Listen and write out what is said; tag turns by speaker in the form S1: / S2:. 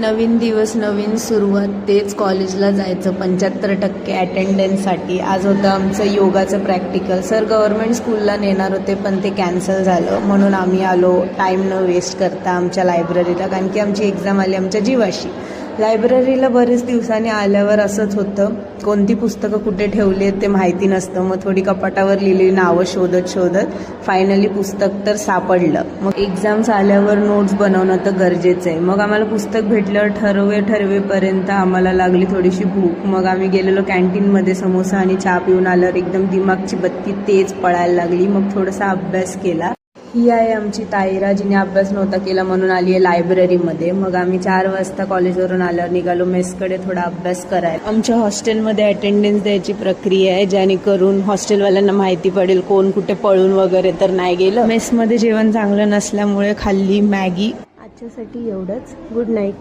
S1: नवीन दिवस नवीन सुरुवात, तेच कॉलेजला जायचं 75% अटेंडन्ससाठी. आज होतं आमचं योगाचं प्रॅक्टिकल. सर गव्हर्नमेंट स्कूलला नेणार होते पण ते कॅन्सल झालं, म्हणून आम्ही आलो टाईम न वेस्ट करता आमच्या लायब्ररीला, कारण की आमची एक्झाम आली आमच्या जीवाशी. लायब्ररीला बरेच दिवसांनी आल्यावर असंच होतं, कोणती पुस्तकं कुठे ठेवली आहेत ते माहिती नसतं. मग थोडी कपाटावर लिहिलेली नावं शोधत फायनली पुस्तक तर सापडलं. मग एक्झाम्स आल्यावर नोट्स बनवणं तर गरजेचं आहे. मग आम्हाला पुस्तक भेटल्यावर ठरवेपर्यंत आम्हाला लागली थोडीशी भूक. मग आम्ही गेलेलो कॅन्टीनमध्ये, समोसा आणि चहा पिऊन आल्यावर एकदम दिमागची बत्ती तेज पळायला लागली. मग थोडासा अभ्यास केला. ही आहे आमची ताईरा, जिने अभ्यास नव्हता केला म्हणून आली आहे लायब्ररीमध्ये. मग आम्ही 4 वाजता कॉलेजवरून आल्यावर निघालो मेसकडे थोडा अभ्यास करायला. आमच्या हॉस्टेलमध्ये अटेंडन्स द्यायची प्रक्रिया आहे, जेणेकरून हॉस्टेलवाल्यांना माहिती पडेल कोण कुठे पळून वगैरे तर नाही गेलं. मेसमध्ये जेवण चांगलं नसल्यामुळे खाल्ली मॅगी. आजच्यासाठी एवढंच. Good night.